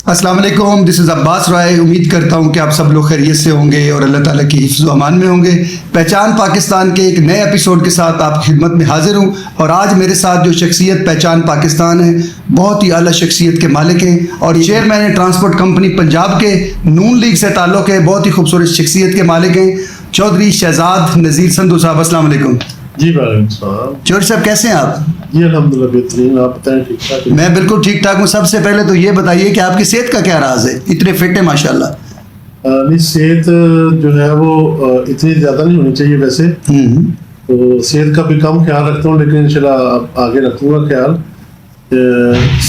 السلام علیکم، دس از عباس رائے. امید کرتا ہوں کہ آپ سب لوگ خیریت سے ہوں گے اور اللہ تعالیٰ کی حفظ و امان میں ہوں گے. پہچان پاکستان کے ایک نئے ایپیسوڈ کے ساتھ آپ کی خدمت میں حاضر ہوں. اور آج میرے ساتھ جو شخصیت پہچان پاکستان ہے، بہت ہی اعلیٰ شخصیت کے مالک ہیں اور چیئرمین ٹرانسپورٹ کمپنی پنجاب کے، نون لیگ سے تعلق ہے، بہت ہی خوبصورت شخصیت کے مالک ہیں چودھری شہزاد نذیر سندھو صاحب. السلام علیکم. جی وعلیکم السلام. چودھری صاحب کیسے ہیں آپ؟ جی الحمدللہ بہترین. آپ بتائیں ٹھیک ٹھاک؟ میں بالکل ٹھیک ٹھاک ہوں. سب سے پہلے تو یہ بتائیے کہ آپ کی صحت کا کیا راز ہے؟ اتنے فٹ ہیں ماشاءاللہ. نہیں، صحت جو ہے وہ اتنی زیادہ نہیں ہونی چاہیے ویسے. تو صحت کا بھی کم خیال رکھتا ہوں، لیکن انشاءاللہ آگے رکھوں گا خیال.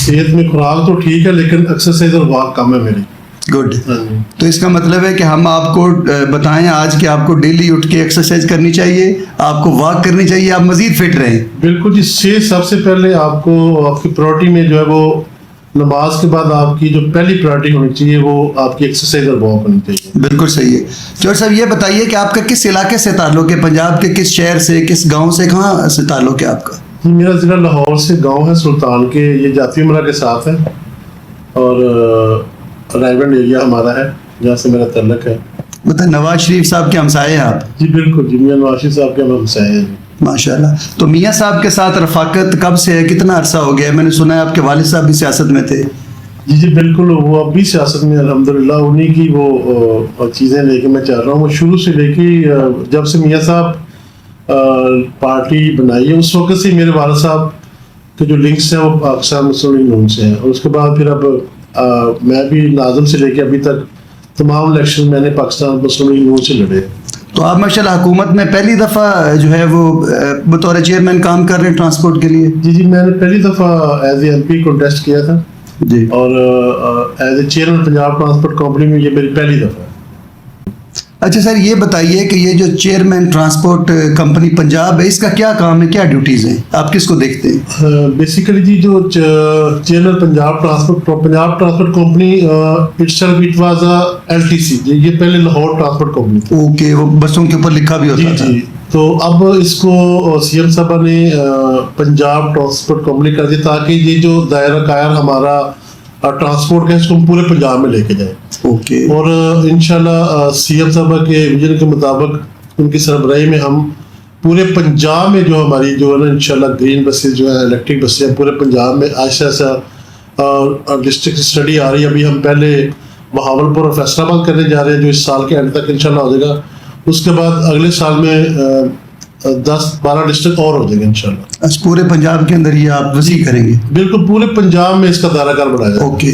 صحت میں خوراک تو ٹھیک ہے، لیکن ایکسرسائز اور واک کم ہے میری. گڈ. تو اس کا مطلب ہے کہ ہم آپ کو بتائیں آج کہ آپ کو ڈیلی اٹھ کے ایکسرسائز کرنی چاہیے، آپ کو واک کرنی چاہیے، آپ مزید فٹ رہیں. بالکل جی. صحت سب سے پہلے آپ کو، آپ کی پرائرٹی میں جو ہے وہ نماز کے بعد آپ کی جو پہلی پرائرٹی ہونی چاہیے وہ آپ کی ایکسرسائز اور واک ہونی چاہیے. بالکل صحیح ہے. چودھری صاحب یہ بتائیے کہ آپ کا کس علاقے سے تعلق ہے؟ پنجاب کے کس شہر سے، کس گاؤں سے، کہاں سے تعلق ہے آپ کا؟ جی میرا ضلع لاہور سے گاؤں ہے سلطان کے، یہ جاتی امرا کے ساتھ ہے، اور رائیونڈ ایریا ہمارا ہے جہاں سے میرا تعلق ہے. بتائیں، نواز شریف صاحب کے ہمسائے ہیں آپ؟ جی بالکل جی، میاں نواز شریف صاحب کے ہم ہمسائے ہیں. ماشاءاللہ. تو میاں صاحب کے ساتھ رفاقت کب سے ہے؟ کتنا عرصہ ہو گیا؟ میں نے سنا ہے آپ کے والد صاحب بھی سیاست میں تھے. جی جی بالکل، وہ اب بھی سیاست میں الحمدللہ. انہیں کی وہ چیزیں لے کے میں چل رہا ہوں. وہ شروع سے لے کے جب سے میاں صاحب پارٹی بنائی ہے اس وقت سے میرے والد صاحب کے جو لنکس ہیں وہ پاکستان مسلم لیگ نون سے ہیں. اور اس کے بعد پھر اب میں بھی ناظم سے لے کے ابھی تک تمام الیکشن میں نے پاکستان مسلم لیگ نون سے لڑے. تو آپ ماشاءاللہ حکومت میں پہلی دفعہ جو ہے وہ بطور چیئرمین کام کر رہے ہیں ٹرانسپورٹ کے لیے؟ جی جی، میں نے پہلی دفعہ as a M P contest کیا تھا جی. اور as a chairman Punjab transport company میں یہ میری پہلی دفعہ ہے. اچھا سر، یہ بتائیے کہ یہ جو چیئرمین ٹرانسپورٹ کمپنی پنجاب ہے، اس کا کیا کام ہے، کیا ڈیوٹیز ہیں، آپ کس کو دیکھتے ہیں؟ بیسیکلی جی جو chairman Punjab transport company it was a LTC. یہ پہلے لاہور ٹرانسپورٹ کمپنی تھی. اوکے، وہ بسوں کے اوپر لکھا بھی ہوتا تھا. جی. تو اب اس کو CM صاحبہ نے پنجاب ٹرانسپورٹ کمپنی کر دی تاکہ یہ جو دائرہ کار ہمارا ٹرانسپورٹ کا اس کو ہم پورے پنجاب میں لے کے جائیں. اوکے. اور انشاءاللہ CM صاحبہ کے ویژن کے مطابق ان کی سربراہی میں ہم پورے پنجاب میں جو ہماری جو ہے نا انشاءاللہ گرین بسز جو ہیں، الیکٹرک بسیں پورے پنجاب میں آہستہ آہستہ ڈسٹرکٹ اسٹڈی آ رہی ہے. ابھی ہم پہلے بہاولپور اور فیصل آباد کرنے جا رہے ہیں جو اس سال کے اینڈ تک انشاءاللہ ہو جائے گا. اس کے بعد اگلے سال میں 10-12 ڈسٹرکٹ اور ہو جائیں گے انشاءاللہ. پورے پنجاب کے اندر یہ آپ وسیع کریں گے؟ بالکل پورے پنجاب میں اس کا دائرہ کار بڑھایا جائے. اوکے.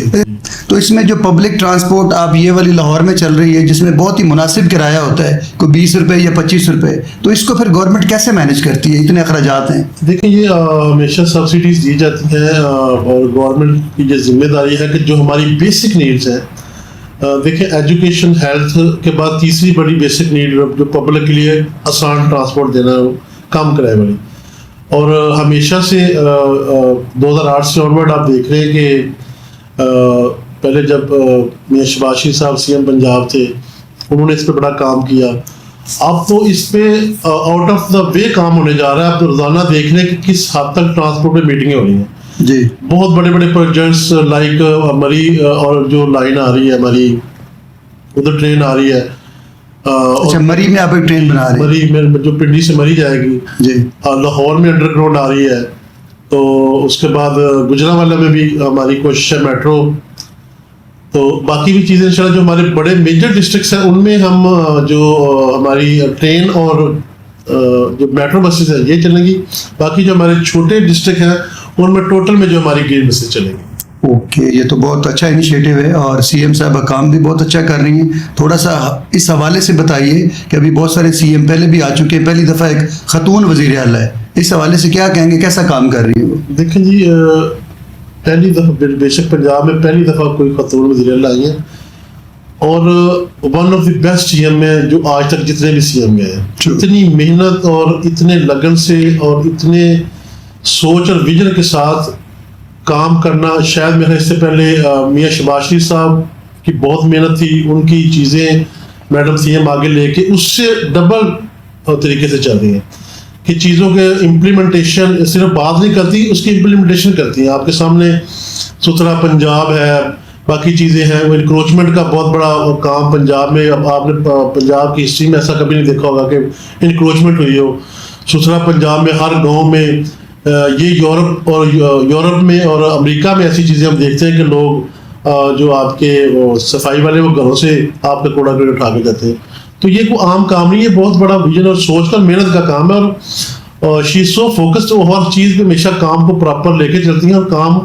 تو اس میں جو پبلک ٹرانسپورٹ آپ یہ والی لاہور میں چل رہی ہے جس میں بہت ہی مناسب کرایہ ہوتا ہے، کوئی 20 روپے یا 25 روپے، تو اس کو پھر گورنمنٹ کیسے مینیج کرتی ہے؟ اتنے اخراجات ہیں. دیکھیں یہ ہمیشہ سبسڈیز دی جاتی ہیں اور گورنمنٹ کی یہ ذمہ داری ہے کہ جو ہماری بیسک نیڈز ہیں، دیکھیں ایجوکیشن، ہیلتھ کے بعد تیسری بڑی بیسک نیڈ جو پبلک کے لیے آسان ٹرانسپورٹ دینا، کم کرایہ والی. اور ہمیشہ سے 2008 سے آنورڈ آپ دیکھ رہے ہیں کہ پہلے جب میاں شہباز شریف صاحب CM پنجاب تھے انہوں نے اس پہ بڑا کام کیا. اب تو اس پہ آؤٹ آف دا وے کام ہونے جا رہا ہے. آپ تو روزانہ دیکھ رہے ہیں کہ کس حد تک ٹرانسپورٹ پہ میٹنگیں ہو رہی ہیں. جی. بہت بڑے بڑے پروجیکٹس لائک مری اور جو لائن آ رہی ہے ہماری ادھر ٹرین آ رہی ہے. اچھا، مری میں آپ ایک ٹرین بنا رہے ہیں؟ مری میں جو پنڈی سے مری جائے گی جی. لاہور میں انڈر گراؤنڈ آ رہی ہے. تو اس کے بعد گجرانوالہ میں بھی ہماری کوشش ہے میٹرو. تو باقی بھی چیزیں انشاءاللہ جو ہمارے بڑے میجر ڈسٹرکٹس ہیں ان میں ہم جو ہماری ٹرین اور جو میٹرو بسز ہیں یہ چلیں گی. باقی جو ہمارے چھوٹے ڈسٹرکٹ ہیں ان میں ٹوٹل میں جو ہماری گرین بسز چلیں گی. اوکے. یہ تو بہت اچھا انیشیٹو ہے اور CM صاحب کام بھی بہت اچھا کر رہی ہیں. تھوڑا سا اس حوالے سے بتائیے کہ ابھی بہت سارے CM پہلے بھی آ چکے ہیں، پہلی دفعہ ایک خاتون وزیر اعلیٰ ہے، اس حوالے سے کیا کہیں گے، کیسا کام کر رہی ہے وہ؟ دیکھیں جی، پہلی دفعہ بے شک پنجاب میں پہلی دفعہ کوئی خاتون وزیر اعلیٰ آئی ہیں اور one of the best CM ہے جو آج تک جتنے بھی CM گئے ہیں. اتنی محنت اور اتنے لگن سے اور اتنے سوچ اور ویژن کے ساتھ کام کرنا شاید میرے اس سے پہلے میاں شہباز شریف صاحب کی بہت محنت تھی. ان کی چیزیں میڈم CM آگے لے کے اس سے ڈبل طریقے سے چل رہی ہیں کہ چیزوں کے امپلیمنٹیشن صرف بات نہیں کرتی، اس کی امپلیمنٹیشن کرتی ہیں. آپ کے سامنے ستھرا پنجاب ہے، باقی چیزیں ہیں. وہ انکروچمنٹ کا بہت بڑا کام پنجاب میں, اب آپ نے پنجاب کی ہسٹری میں ایسا کبھی نہیں دیکھا ہوگا کہ انکروچمنٹ ہوئی ہو. ستھرا پنجاب میں ہر گاؤں میں یہ یورپ میں اور امریکہ میں ایسی چیزیں ہم دیکھتے ہیں کہ لوگ جو آپ کے صفائی والے وہ گھروں سے آپ کا کوڑا کرکٹ اٹھا کے جاتے ہیں. تو یہ کوئی عام کام نہیں ہے, بہت بڑا ویژن اور سوچ کر محنت کا کام ہے. اور شی از سو فوکسڈ, وہ ہر چیز پہ ہمیشہ کام کو پراپر لے کے چلتی ہیں, اور کام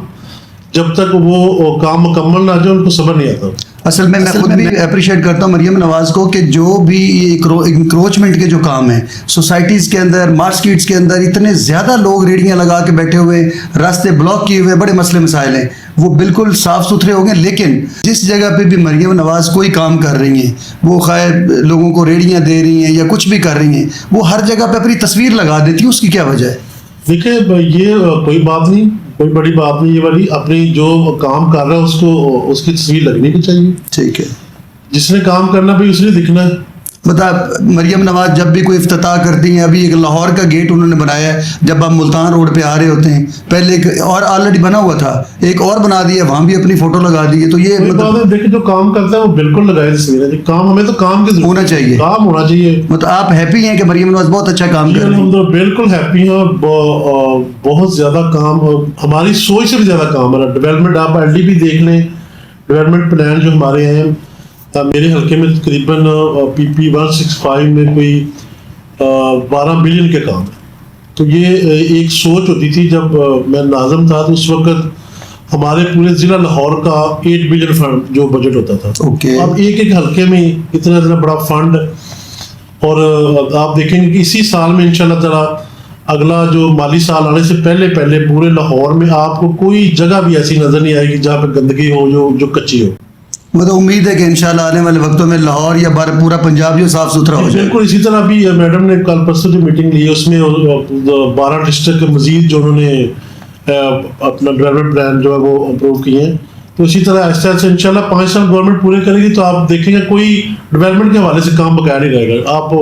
جب تک وہ کام مکمل نہ جائے ان کو صبر نہیں آتا. اصل میں خود بھی اپریشیٹ کرتا ہوں مریم نواز کو کہ جو بھی انکروچمنٹ کے جو کام ہیں سوسائٹیز کے اندر, مارکیٹس کے اندر اتنے زیادہ لوگ ریڑیاں لگا کے بیٹھے ہوئے, راستے بلاک کیے ہوئے, بڑے مسئلے مسائل ہیں, وہ بالکل صاف ستھرے ہوں گے. لیکن جس جگہ پہ بھی مریم نواز کوئی کام کر رہی ہیں, وہ خیر لوگوں کو ریڑیاں دے رہی ہیں یا کچھ بھی کر رہی ہیں, وہ ہر جگہ پہ اپنی تصویر لگا دیتی ہیں. اس کی کیا وجہ ہے؟ دیکھیں یہ کوئی بات نہیں, کوئی بڑی بات نہیں. یہ والی اپنی جو کام کر رہا ہے اس کو اس کی تصویر لگنی بھی چاہیے. ٹھیک ہے, جس نے کام کرنا بھی اس نے دکھنا ہے. بتا مریم نواز جب بھی کوئی افتتاح کرتی ہیں, ابھی ایک لاہور کا گیٹ انہوں نے بنایا ہے جب آپ ملتان روڈ پہ آ رہے ہوتے ہیں, پہلے ایک اور آلریڈی بنا ہوا تھا, ایک اور بنا دیا, وہاں بھی اپنی فوٹو لگا دی ہے. تو یہ مطلب دیکھیں جو کام کرتا ہے وہ بالکل لگائے تصویریں. کام ہمیں تو کام کی ہونا چاہیے, کام ہونا چاہیے. مطلب آپ ہیپی ہیں کہ مریم نواز بہت اچھا کام کر رہی ہیں؟ بالکل ہیپی ہیں, اور بہت زیادہ کام, ہماری سوچ سے بھی زیادہ کام ہے. ڈیولپمنٹ آپ ایل ڈی بھی دیکھ لیں, ڈیولپمنٹ پلان جو ہمارے ہیں میرے حلقے میں تقریباً پی پی 165 میں کوئی 12 بلین کے کام ہے. تو یہ ایک سوچ ہوتی تھی جب میں ناظم تھا, تو اس وقت ہمارے پورے ضلع لاہور کا 8 بلین فنڈ جو بجٹ ہوتا تھا. اب ایک حلقے میں اتنا بڑا فنڈ, اور آپ دیکھیں گے کہ اسی سال میں انشاءاللہ تعالیٰ اگلا جو مالی سال آنے سے پہلے پورے لاہور میں آپ کو کوئی جگہ بھی ایسی نظر نہیں آئے گی جہاں پہ گندگی ہو جو کچی ہو. مطلب امید ہے کہ انشاءاللہ آنے والے وقتوں میں لاہور یا پورا پنجاب جو صاف ستھرا ہو جائے. بالکل اسی طرح بھی میڈم نے کل پرسوں جو میٹنگ لی اس میں 12 ڈسٹرکٹ کے مزید جو انہوں نے اپنا ڈیولپمنٹ پلان جو ہے وہ اپروو کیے ہیں. تو اسی طرح ایسے ایسے انشاءاللہ 5 سال گورنمنٹ پورے کرے گی تو آپ دیکھیں گے کوئی ڈیولپمنٹ کے حوالے سے کام بقایا نہیں رہے گا. آپ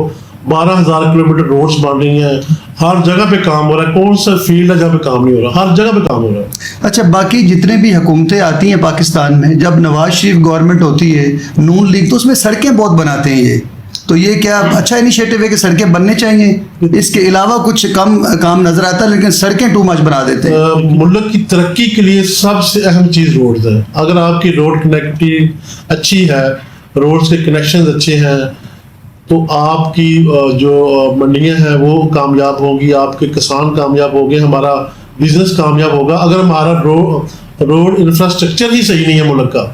12,000 کلومیٹر روڈز بن رہی ہیں, ہر جگہ پہ کام ہو رہا ہے. کون سا فیلڈ ہے جہاں پہ کام نہیں ہو رہا؟ ہر جگہ پہ کام ہو رہا ہے. اچھا, باقی جتنے بھی حکومتیں آتی ہیں پاکستان میں, جب نواز شریف گورنمنٹ ہوتی ہے, نون لیگ, تو اس میں سڑکیں بہت بناتے ہیں یہ. تو یہ کیا اچھا انیشیٹو ہے کہ سڑکیں بننے چاہیے؟ اس کے علاوہ کچھ کم کام نظر آتا ہے, لیکن سڑکیں ٹو مچ بنا دیتے ہیں. ملک کی ترقی کے لیے سب سے اہم چیز روڈز ہے. اگر آپ کی روڈ کنیکٹیوٹی اچھی ہے, روڈز کے کنیکشنز اچھے ہیں, تو آپ کی جو منڈیاں ہیں وہ کامیاب ہوں گی, آپ کے کسان کامیاب ہوں گے, ہمارا بزنس کامیاب ہوگا. اگر ہمارا روڈ انفراسٹرکچر ہی صحیح نہیں ہے ملک کا,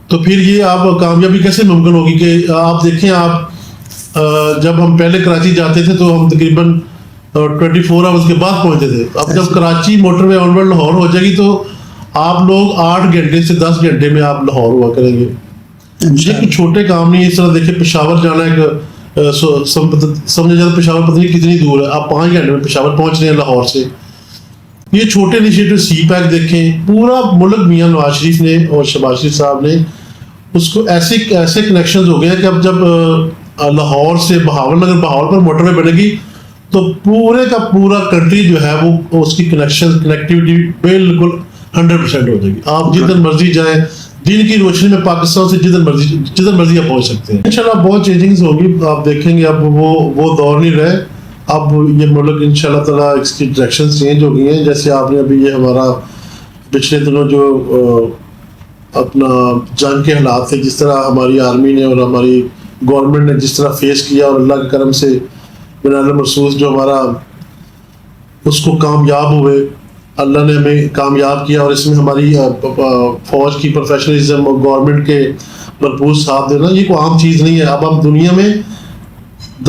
تو پھر یہ آپ کامیابی کیسے ممکن ہوگی؟ کہ آپ دیکھیں, آپ جب ہم پہلے کراچی جاتے تھے تو ہم تقریباً 24 آورس کے بعد پہنچتے تھے. اب جب کراچی موٹر وے آن ورڈ لاہور ہو جائے گی تو آپ لوگ 8 گھنٹے سے 10 گھنٹے میں آپ لاہور ہوا کریں گے. یہ کوئی چھوٹے کام نہیں. اس طرح دیکھیں پشاور جانا ہے, سمجھا جاتا پشاور پتہ نہیں کتنی دور ہے, آپ 5 گھنٹے میں پشاور پہنچ رہے ہیں لاہور سے. یہ چھوٹے انیشیٹو. سی پیک دیکھیں, پورا ملک میاں نواز شریف نے اور شہباز شریف صاحب نے اس کو ایسے کنیکشنز ہو گئے ہیں کہ اب جب لاہور سے بہاول پر موٹر وے بنے گی تو پورے کا پورا کنٹری جو ہے وہ اس کی کنیکٹیوٹی بالکل 100% ہو جائے گی. آپ جدھر مرضی جائیں, دن کی روشنی میں پاکستان سے جدھر مرضی آپ پہنچ سکتے ہیں. انشاءاللہ بہت چینجنگز ہوگی, آپ دیکھیں گے. اب وہ دور نہیں رہے, اب یہ ملک انشاءاللہ تعالیٰ اس کی ڈائریکشن چینج ہو گئی ہیں. جیسے آپ نے ابھی یہ ہمارا پچھلے دنوں جو اپنا جنگ کے حالات تھے, جس طرح ہماری آرمی نے اور ہماری گورنمنٹ نے جس طرح فیس کیا, اور اللہ کے کرم سے بنال المرصوص جو ہمارا اس کو کامیاب ہوئے, اللہ نے ہمیں کامیاب کیا. اور اس میں ہماری فوج کی پروفیشنلزم اور گورنمنٹ کے بھرپور ساتھ دینا, یہ کوئی عام چیز نہیں ہے. اب ہم دنیا میں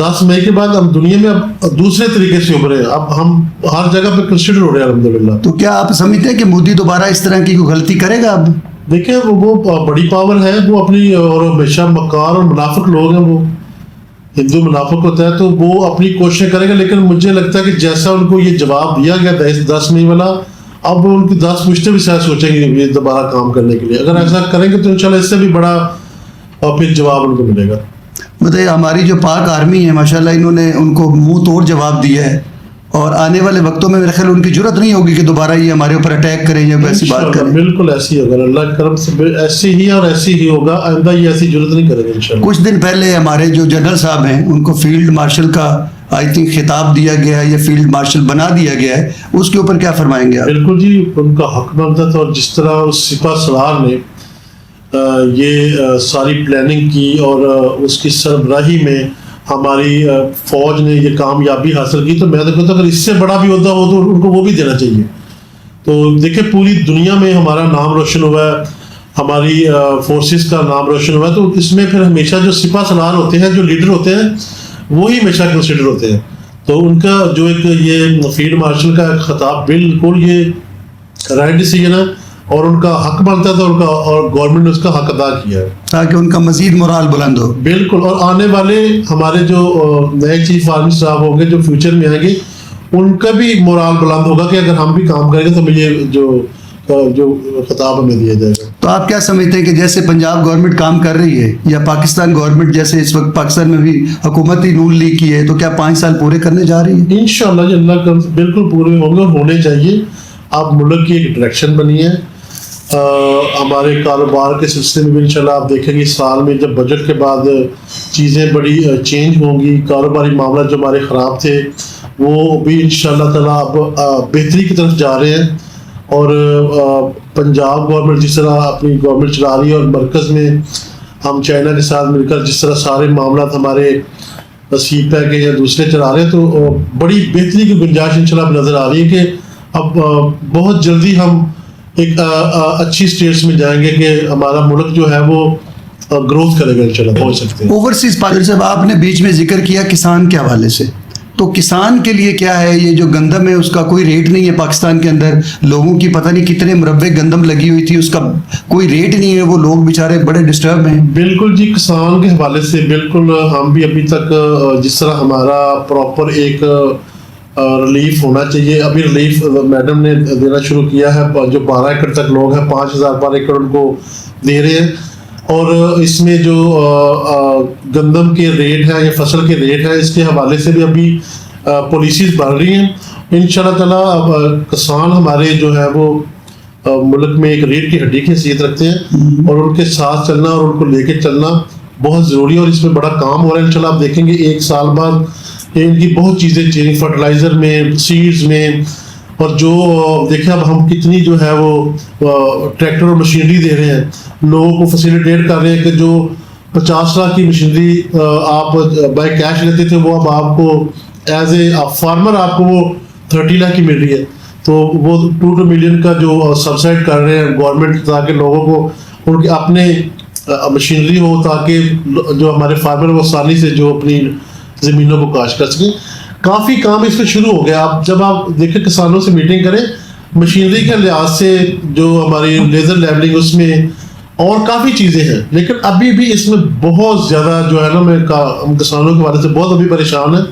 10 مئی کے بعد ہم دنیا میں اب دوسرے طریقے سے ابھرے ہیں. اب ہم ہر جگہ پہ کنسیڈر ہو رہے ہیں الحمدللہ. تو کیا آپ سمجھتے ہیں کہ مودی دوبارہ اس طرح کی کوئی غلطی کرے گا؟ اب دیکھیں وہ بڑی پاور ہے, وہ اپنی, اور ہمیشہ مکار اور منافق لوگ ہیں. وہ ہندو منافق ہوتا ہے تو وہ اپنی کوششیں کرے گا. لیکن مجھے لگتا ہے کہ جیسا ان کو یہ جواب دیا گیا 10 مئی والا, اب ان کی 10 پشتیں بھی شاید سوچیں گے یہ دوبارہ کام کرنے کے لیے. اگر ایسا کریں گے تو انشاءاللہ اس سے بھی بڑا پھر جواب ان کو ملے گا. بتائیے, ہماری جو پاک آرمی ہے ماشاءاللہ, انہوں نے ان کو منہ توڑ جواب دیا ہے, اور آنے والے وقتوں میں میرے خیال ان کی ضرورت نہیں ہوگی کہ دوبارہ یہ ہمارے اوپر اٹیک کریں یا ویسی بات کریں. بالکل ایسی ہوگا, اللہ کے کرم سے ایسے ہی اور ایسی ہی ہوگا, آئندہ یہ ایسی ضرورت نہیں کرے گا انشاءاللہ. کچھ دن پہلے ہمارے جو جنرل صاحب ہیں ان کو فیلڈ مارشل کا آئی تھنک خطاب دیا گیا ہے یا فیلڈ مارشل بنا دیا گیا ہے, اس کے اوپر کیا فرمائیں گے آپ؟ بالکل جی, ان کا حق بنتا تھا, اور جس طرح سپہ سالار نے یہ ساری پلاننگ کی اور اس کی سربراہی میں ہماری فوج نے یہ کامیابی حاصل کی, تو میں تو کہتا ہوں اگر اس سے بڑا بھی عہدہ ہو تو ان کو وہ بھی دینا چاہیے. تو دیکھیں پوری دنیا میں ہمارا نام روشن ہوا ہے, ہماری فورسز کا نام روشن ہوا ہے, تو اس میں پھر ہمیشہ جو سپہ سالار ہوتے ہیں, جو لیڈر ہوتے ہیں, وہی ہمیشہ کنسیڈر ہوتے ہیں. تو ان کا جو ایک یہ فیلڈ مارشل کا خطاب بالکل یہ رائٹ ڈیسیجن ہے, اور ان کا حق بنتا تھا ان کا, اور گورنمنٹ نے اس کا حق ادا کیا ہے تاکہ ان کا مزید مورال بلند ہو. بالکل, اور آنے والے ہمارے جو نئے چیف آرمی صاحب ہوں گے جو فیوچر میں آئیں گے, ان کا بھی مورال بلند ہوگا کہ اگر ہم بھی کام کریں گے تو ہمیں یہ جو خطاب ہمیں دیا جائے گا. تو آپ کیا سمجھتے ہیں کہ جیسے پنجاب گورنمنٹ کام کر رہی ہے یا پاکستان گورنمنٹ جیسے اس وقت پاکستان میں بھی حکومت ہی نون لیگ کی ہے, تو کیا 5 سال پورے کرنے جا رہی ہے؟ انشاءاللہ جی, اللہ کا بالکل پورے ہوں گے اور ہونے چاہیے. اب ملک کی ایک ڈائریکشن بنی ہے, ہمارے کاروبار کے سلسلے میں بھی انشاءاللہ آپ دیکھیں گے سال میں جب بجٹ کے بعد چیزیں بڑی چینج ہوں گی, کاروباری معاملات جو ہمارے خراب تھے وہ بھی انشاءاللہ تعالیٰ اب بہتری کی طرف جا رہے ہیں. اور پنجاب گورنمنٹ جس طرح اپنی گورنمنٹ چلا رہی ہے, اور مرکز میں ہم چائنا کے ساتھ مل کر جس طرح سارے معاملات ہمارے سیپا کے یا دوسرے چلا رہے ہیں, تو بڑی بہتری کی گنجائش انشاءاللہ نظر آ رہی ہے کہ اب بہت جلدی ہم ایک اچھی اسٹیٹس میں جائیں گے کہ ہمارا ملک جو ہے وہ گروتھ کرے گا انشاءاللہ, پہنچ سکتے ہیں. اوورسیز پاکستان صاحب آپ نے بیچ میں ذکر کیا کسان کے حوالے سے, تو کسان کے لیے کیا ہے, یہ جو گندم ہے اس کا کوئی ریٹ نہیں ہے پاکستان کے اندر, لوگوں کی پتہ نہیں کتنے مربع گندم لگی ہوئی تھی, اس کا کوئی ریٹ نہیں ہے, وہ لوگ بیچارے بڑے ڈسٹرب ہیں. بالکل جی, کسان کے حوالے سے بالکل ہم بھی ابھی تک جس طرح ہمارا پراپر ایک ریلیف ہونا چاہیے, ابھی ریلیف میڈم نے دینا شروع کیا ہے, جو 12 ایکڑ تک لوگ ہیں 5000 پر ایکڑ ان کو دے رہے ہیں. اور اس میں جو گندم کے ریٹ ہیں یا فصل کے ریٹ ہیں, اس کے حوالے سے بھی ابھی پالیسیز بڑھ رہی ہیں. انشاءاللہ تعالیٰ اب کسان ہمارے جو ہے وہ ملک میں ایک ریٹ کی ہڈی کی حیثیت رکھتے ہیں, اور ان کے ساتھ چلنا اور ان کو لے کے چلنا بہت ضروری ہے, اور اس میں بڑا کام ہو رہا ہے. انشاءاللہ آپ دیکھیں گے 1 سال بعد ان کی بہت چیزیں چینج, فرٹیلائزر میں, سیڈز میں, اور جو دیکھیں اب ہم کتنی جو ہے وہ ٹریکٹر اور مشینری دے رہے ہیں, لوگوں کو فیسیلیٹیٹ کر رہے ہیں کہ جو 50 لاکھ کی مشینری آپ بائی کیش لیتے تھے وہ اب آپ کو ایز اے فارمر آپ کو وہ 30 لاکھ کی مل رہی ہے. تو وہ 2 ملین کا جو سبسائڈ کر رہے ہیں گورنمنٹ, تاکہ لوگوں کو ان کے اپنے مشینری ہو, تاکہ جو ہمارے فارمر وہ آسانی سے جو اپنی زمینوں کو کاشت کر سکیں. کافی کام اس میں شروع ہو گیا. آپ جب آپ دیکھیں کسانوں سے میٹنگ کریں, مشینری کے لحاظ سے جو ہماری لیزر لیبلنگ اس میں اور کافی چیزیں ہیں, لیکن ابھی بھی اس میں بہت زیادہ جو ہے نا, میں ہم کسانوں کے حوالے سے بہت ابھی پریشان ہیں.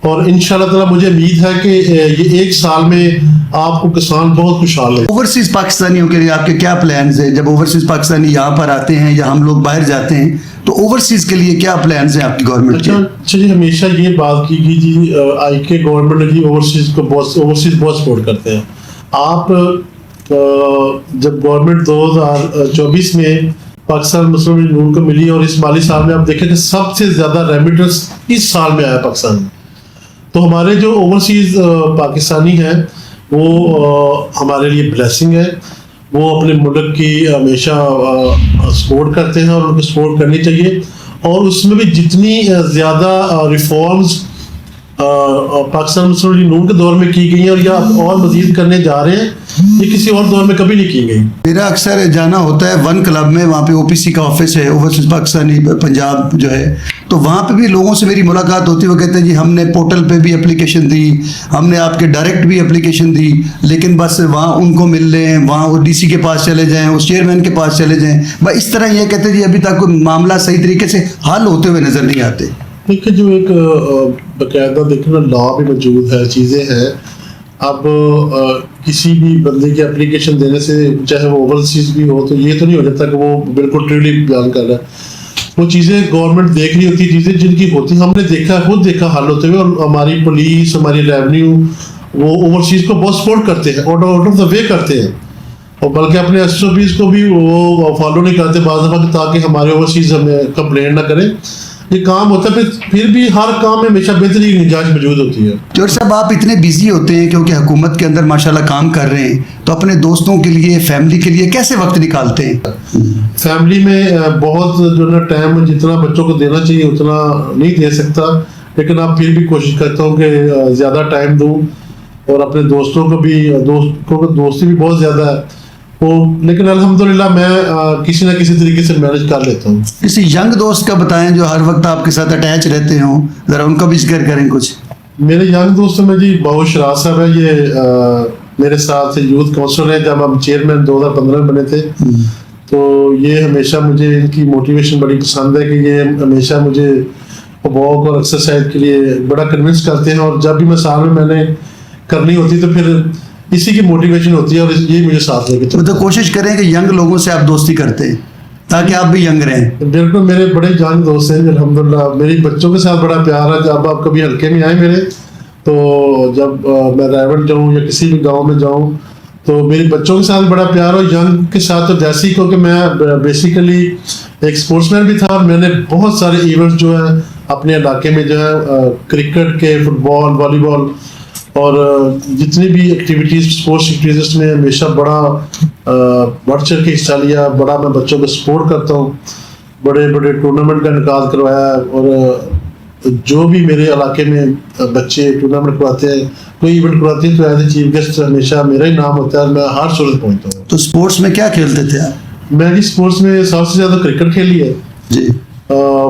اور انشاءاللہ تعالیٰ مجھے امید ہے کہ یہ 1 سال میں آپ کو کسان بہت خوشحال ہے. اوورسیز پاکستانیوں کے لیے آپ کے کیا پلانز ہیں جب اوورسیز پاکستانی یہاں پر آتے ہیں یا ہم لوگ باہر جاتے ہیں, تو اوورسیز کے لیے کیا پلانز ہیں آپ کی گورنمنٹ کے؟ اچھا جی, ہمیشہ یہ بات کی گئی جی, آئی کے گورنمنٹ جی اوورسیز بہت سپورٹ کرتے ہیں. آپ جب گورنمنٹ 2024 میں پاکستان مسلم لیگ نون کو ملی, اور اس مالی سال میں آپ دیکھیں کہ سب سے زیادہ ریمیٹنس اس سال میں آیا پاکستان میں. تو ہمارے جو اوورسیز پاکستانی ہیں وہ ہمارے لیے بلیسنگ ہے, وہ اپنے ملک کی ہمیشہ سپورٹ کرتے ہیں, اور ان کو سپورٹ کرنی چاہیے. اور اس میں بھی جتنی زیادہ ریفارمز پاکستان مسلم لیگ نون کے دور میں کی گئی ہیں, اور یا اور مزید کرنے جا رہے ہیں, یہ کسی اور دور میں کبھی نہیں کی گئی. میرا اکثر جانا ہوتا ہے 1 کلب میں, وہاں پہ OPC کا آفس ہے, اوورسیز پاکستانی پنجاب جو ہے, تو وہاں پہ بھی لوگوں سے میری ملاقات ہوتی ہے. وہ کہتے ہیں جی ہم نے پورٹل پہ بھی اپلیکیشن دی, ہم نے آپ کے ڈائریکٹ بھی اپلیکیشن دی, لیکن بس وہاں ان کو مل لیں, وہاں وہ DC کے پاس چلے جائیں, اس چیئرمین کے پاس چلے جائیں, بس اس طرح یہ کہتے ہیں جی ابھی تک کوئی معاملہ صحیح طریقے سے حل ہوتے ہوئے نظر نہیں آتے. دیکھیں جو ایک باقاعدہ دیکھنا لا بھی موجود ہے, چیزیں ہیں. اب کسی بھی بندے کی اپلیکیشن دینے سے, چاہے وہ اوورسیز بھی ہو, تو یہ تو نہیں ہو جاتا کہ وہ بالکل ٹریلی بیان کر رہا ہے. وہ چیزیں گورنمنٹ دیکھ رہی ہوتی ہے, چیزیں جن کی ہوتی ہیں, ہم نے دیکھا خود دیکھا حل ہوتے ہوئے, اور ہماری پولیس ہماری ریونیو وہ اوورسیز کو بہت سپورٹ کرتے ہیں, آؤٹ آف دا وے کرتے ہیں, اور بلکہ اپنے ایس او پیز کو بھی وہ فالو نہیں کرتے بعض دفعہ تاکہ ہمارے اوورسیز ہمیں کمپلین نہ کریں. یہ کام ہوتا ہے, پھر بھی ہر کام میں ہمیشہ بہتری کی گنجائش موجود ہوتی ہے. جوہر صاحب آپ اتنے بزی ہوتے ہیں کیونکہ حکومت کے اندر ماشاءاللہ کام کر رہے ہیں, تو اپنے دوستوں کے لیے فیملی کے لیے کیسے وقت نکالتے ہیں؟ فیملی میں بہت جو نا ٹائم جتنا بچوں کو دینا چاہیے اتنا نہیں دے سکتا, لیکن اب پھر بھی کوشش کرتا ہوں کہ زیادہ ٹائم دوں, اور اپنے دوستوں کو بھی, دوستی بھی بہت زیادہ ہے وہ, لیکن الحمدللہ میں کسی نہ کسی طریقے سے مینج کر لیتا ہوں. کسی ینگ دوست کا بتائیں جو ہر وقت آپ کے ساتھ اٹیچ رہتے ہوں, ذرا ان کا بھی ذکر کریں کچھ. میرے ینگ دوستوں میں جی باہو شراز صاحب ہے, یہ میرے ساتھ یوتھ کونسلر ہیں, جب ہم چیئرمین 2015 میں بنے تھے, تو یہ ہمیشہ مجھے ان کی موٹیویشن بڑی پسند ہے کہ یہ ہمیشہ مجھے واک اور ایکسرسائز کے لیے بڑا کنونس کرتے ہیں, اور جب بھی میں سال میں نے کرنی ہوتی تو پھر اسی کی موٹیویشن ہوتی ہے, اور یہ مجھے ساتھ لے کے چلتے ہیں. تو کوشش کریں کہ ینگ لوگوں سے آپ دوستی کرتے ہیں تاکہ آپ بھی ینگ رہیں. بالکل, میرے بڑے جان دوست ہیں الحمدللہ, میری بچوں کے ساتھ بڑا پیار ہے. جب آپ کبھی ہلکے میں آئے میرے, تو جب میں رائیوڈ جاؤں یا کسی بھی گاؤں میں جاؤں تو میری بچوں کے ساتھ بڑا پیار, اور ینگ کے ساتھ تو جیسے ہی, کیونکہ میں بیسیکلی ایک اسپورٹس مین بھی تھا, اور میں نے بہت سارے ایونٹس جو ہیں اپنے علاقے میں جو ہے کرکٹ کے, فٹ بال, والی بال اور جتنی بھی ایکٹیویٹیز اسپورٹس ایکٹیویٹیز میں ہمیشہ بڑھ چڑھ کے حصہ لیا. بڑا میں بچوں کو سپورٹ کرتا ہوں, بڑے بڑے ٹورنامنٹ کا انعقاد کروایا, اور جو بھی میرے علاقے میں بچے ٹورنامنٹ کرواتے ہیں, کوئی ایونٹ کرواتے ہیں, تو ایز اے چیف گیسٹ ہمیشہ میرا ہی نام ہوتا ہے, میں ہر صورت پہنچتا ہوں. تو اسپورٹس میں کیا کھیلتے تھے آپ؟ میں جی اسپورٹس میں سب سے زیادہ کرکٹ کھیلی ہے جی,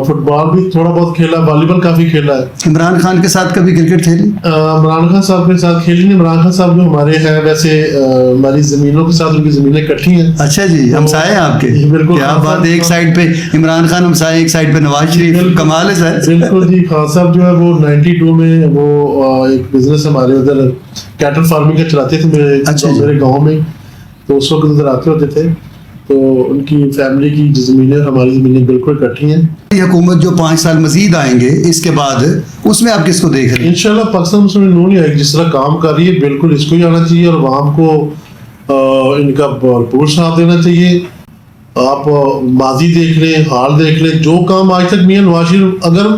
فٹ بال بھی تھوڑا بہت کھیلا, والی بال کافی کھیلا ہے. عمران خان کے ساتھ کبھی کرکٹ کھیلی؟ عمران خان صاحب کے ساتھ کھیلی نہیں. عمران خان صاحب جو ہمارے ہیں ویسے ہماری زمینوں کے ساتھ ان کی زمینیں اکٹھی ہیں. اچھا جی, ہمسائے ہیں آپ کے؟ بالکل, کیا بات ہے, ایک سائڈ پہ عمران خان ہمسائے, ایک سائڈ پہ نواز شریف, کمال ہے سر. بالکل جی, خان صاحب جو ہے وہ 92 میں وہ ایک بزنس ہمارے ادھر کیٹل فارمنگ کا چلاتے تھے میرے گاؤں میں, تو اس وقت ادھر آتے ہوتے تھے, تو ان کی فیملی کی جو زمینیں ہماری زمینیں بالکل اکٹھی ہیں. یہ حکومت جو 5 سال مزید آئیں گے اس کے بعد, اس میں آپ کس کو دیکھ رہے ہیں؟ انشاءاللہ پاکستان مسلم لیگ نون لیگ جس طرح کام کر رہی ہے بالکل اس کو ہی آنا چاہیے, اور عوام کو ان کا بھرپور ساتھ دینا چاہیے. آپ ماضی دیکھ لیں, حال دیکھ لیں, جو کام آج تک میاں نواز شریف, اگر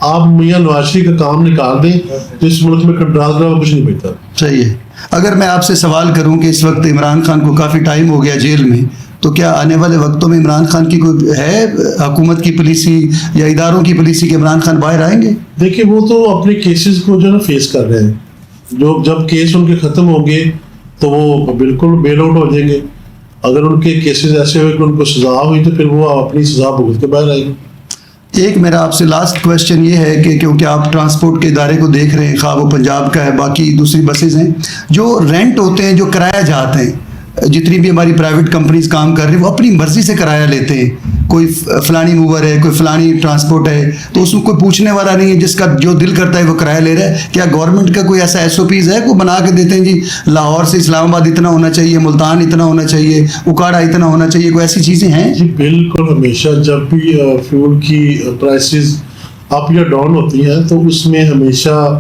آپ میاں نواز شریف کا کام نکال دیں تو اس ملک میں کنٹرول کچھ نہیں بہتر. صحیح ہے. اگر میں آپ سے سوال کروں کہ اس وقت عمران خان کو کافی ٹائم ہو گیا جیل میں, تو کیا آنے والے وقتوں میں عمران خان کی کوئی ہے حکومت کی پالیسی یا اداروں کی پالیسی کہ عمران خان باہر آئیں گے؟ دیکھیں, وہ تو اپنے کیسز کو جو ہے نا فیس کر رہے ہیں, جب کیس ان کے ختم ہوں گے تو وہ بالکل بیل آؤٹ ہو جائیں گے. اگر ان کے کیسز ایسے ہوئے کہ ان کو سزا ہوئی تو پھر وہ اپنی سزا بھگت کے باہر آئیں گے. ایک میرا آپ سے لاسٹ کویشچن یہ ہے کہ کیونکہ آپ ٹرانسپورٹ کے ادارے کو دیکھ رہے ہیں, خواہ وہ پنجاب کا ہے, باقی دوسری بسیز ہیں, جو رینٹ ہوتے ہیں, جو کرایہ جاتے ہیں, جتنی بھی ہماری پرائیویٹ کمپنیز کام کر رہی ہیں وہ اپنی مرضی سے کرایہ لیتے ہیں. کوئی فلانی موور ہے, کوئی فلانی ٹرانسپورٹ ہے, تو اس میں کوئی پوچھنے والا نہیں ہے, جس کا جو دل کرتا ہے وہ کرایہ لے رہا ہے. کیا گورنمنٹ کا کوئی ایسا ایس او پیز ہے کو بنا کے دیتے ہیں جی لاہور سے اسلام آباد اتنا ہونا چاہیے, ملتان اتنا ہونا چاہیے, اکاڑا اتنا ہونا چاہیے, کوئی ایسی چیزیں ہیں؟ جی بالکل, ہمیشہ جب بھی فیول کی پرائسز اپ یا ڈاؤن ہوتی ہیں تو اس میں ہمیشہ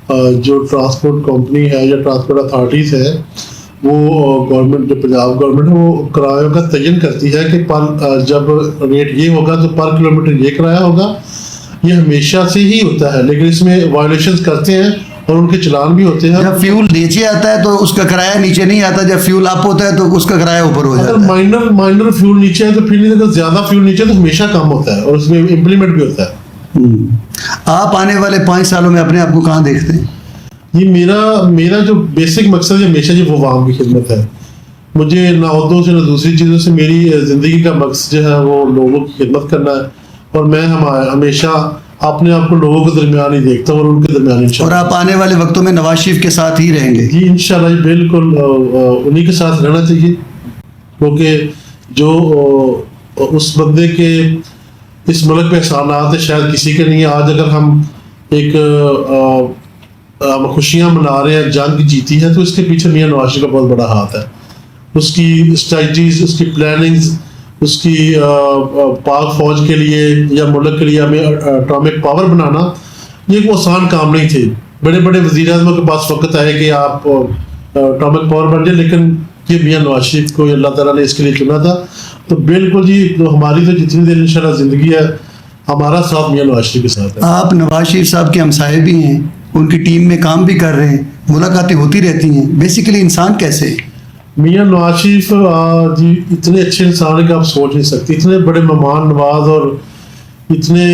جو ٹرانسپورٹ کمپنی ہے یا ٹرانسپورٹ اتھارٹیز ہے وہ گورنمنٹ, جو پنجاب گورنمنٹ ہے وہ کرایوں کا تعین کرتی ہے کہ جب ریٹ یہ ہوگا تو پر کلومیٹر یہ کرایہ ہوگا. یہ ہمیشہ سے ہی ہوتا ہے, لیکن اس میں وائلیشنز کرتے ہیں اور ان کے چلان بھی ہوتے ہیں. جب فیول نیچے آتا ہے تو اس کا کرایہ نیچے نہیں آتا, جب فیول اپ ہوتا ہے تو اس کا کرایہ اوپر ہو جاتا ہے. اگر مائنر فیول نیچے ہے تو پھر نہیں, اگر زیادہ فیول نیچے ہے تو ہمیشہ کم ہوتا ہے, اور اس میں امپلیمنٹ بھی ہوتا ہے. آپ آنے والے 5 سالوں میں اپنے آپ کو کہاں دیکھتے ہیں؟ یہ میرا جو بیسک مقصد ہے ہمیشہ جو وہ عوام کی خدمت ہے. مجھے نہ عہدوں سے نہ دوسری چیزوں سے, میری زندگی کا مقصد جو ہے وہ لوگوں کی خدمت کرنا ہے, اور میں ہمیشہ اپنے آپ کو لوگوں کے درمیان ہی دیکھتا ہوں اور ان کے درمیان انشاءاللہ. اور آپ آنے والے وقتوں میں نواز شریف کے ساتھ ہی رہیں گے؟ جی انشاءاللہ بالکل انہی کے ساتھ رہنا چاہیے, کیونکہ جو اس بندے کے اس ملک پہ احسانات ہے شاید کسی کے نہیں. آج اگر ہم ایک خوشیاں منا رہے ہیں, جنگ جیتی ہے, تو اس کے پیچھے میاں نواز شریف کا بہت بڑا ہاتھ ہے. اس کی اسٹریٹجیز, اس کی پلاننگز, اس کی پاک فوج کے لیے یا ملک کے لیے ہمیں اٹامک پاور بنانا یہ کوئی آسان کام نہیں تھے. بڑے بڑے وزیر اعظموں کے پاس وقت آئے کہ آپ اٹامک پاور بن جائے، لیکن یہ میاں نواز شریف کو اللہ تعالیٰ نے اس کے لیے چنا تھا. تو بالکل جی ہماری تو جتنی دیر انشاءاللہ زندگی ہے ہمارا ساتھ میاں نواز شریف کے ساتھ ہے. آپ نواز شریف صاحب کے ہمسائے بھی ہیں، ان کی ٹیم میں کام بھی کر رہے ہیں، ملاقاتیں ہوتی رہتی ہیں. بیسیکلی انسان کیسے؟ میاں نواز شریف جی اتنے اچھے انسان ہیں کہ آپ سوچ نہیں سکتے. اتنے بڑے مہمان نواز اور اتنے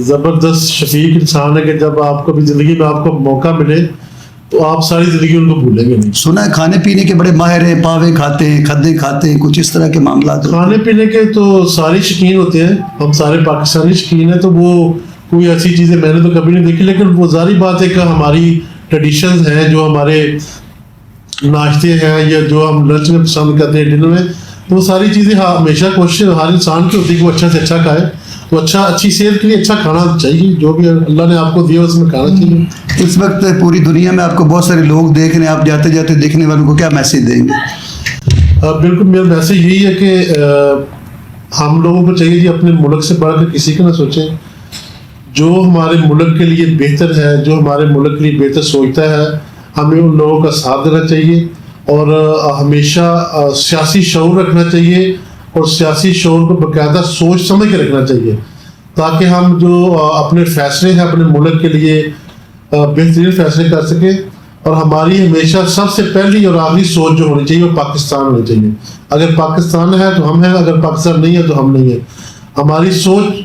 زبردست شفیق انسان ہے کہ جب آپ کو بھی زندگی میں آپ کو موقع ملے تو آپ ساری زندگی ان کو بھولیں گے نہیں. سنا ہے کھانے پینے کے بڑے ماہر ہیں، پاوے کھاتے ہیں، کھدے کھاتے ہیں، کچھ اس طرح کے معاملات ہوتے ہیں. کھانے پینے کے تو سارے شوقین ہوتے ہیں، ہم سارے پاکستانی شوقین ہیں، تو وہ کوئی ایسی چیزیں میں نے تو کبھی نہیں دیکھی. لیکن وہ ظاہری بات ہے کہ ہماری ٹریڈیشنز ہیں، جو ہمارے ناشتے ہیں یا جو ہم لنچ میں پسند کرتے ہیں، ڈنر میں، وہ ساری چیزیں ہمیشہ کوشش ہر انسان کی ہوتی ہے کہ وہ اچھا سے اچھا کھائے. تو اچھی صحت کے لیے اچھا کھانا چاہیے، جو بھی اللہ نے آپ کو دیا اس میں کھانا چاہیے. اس وقت پوری دنیا میں آپ کو بہت سارے لوگ دیکھ رہے ہیں، آپ جاتے جاتے دیکھنے والوں کو کیا میسج دیں گے؟ بالکل میرا میسج یہی ہے کہ ہم لوگوں کو چاہیے جی اپنے ملک سے بڑھ کر کسی کا نہ سوچیں. جو ہمارے ملک کے لیے بہتر ہے، جو ہمارے ملک کے لیے بہتر سوچتا ہے، ہمیں ان لوگوں کا ساتھ دینا چاہیے اور ہمیشہ سیاسی شعور رکھنا چاہیے اور سیاسی شعور کو باقاعدہ سوچ سمجھ کے رکھنا چاہیے، تاکہ ہم جو اپنے فیصلے ہیں اپنے ملک کے لیے بہترین فیصلے کر سکیں. اور ہماری ہمیشہ سب سے پہلی اور آخری سوچ جو ہونی چاہیے وہ پاکستان ہونی چاہیے. اگر پاکستان ہے تو ہم ہیں، اگر پاکستان نہیں ہے تو ہم نہیں ہیں. ہماری سوچ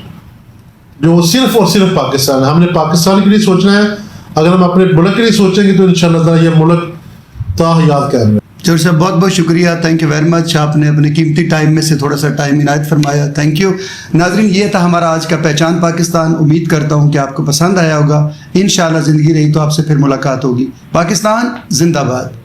جو صرف اور صرف پاکستان ہے، ہم نے پاکستان کے لیے سوچنا ہے. اگر ہم اپنے ملک کے لیے سوچیں گے تو انشاءاللہ تعالیٰ یہ ملک تاحیات قائم ہے. جوہر صاحب بہت بہت شکریہ، تھینک یو ویری مچ. آپ نے اپنے قیمتی ٹائم میں سے تھوڑا سا ٹائم عنایت فرمایا، تھینک یو. ناظرین یہ تھا ہمارا آج کا پہچان پاکستان. امید کرتا ہوں کہ آپ کو پسند آیا ہوگا. انشاءاللہ زندگی رہی تو آپ سے پھر ملاقات ہوگی. پاکستان زندہ باد.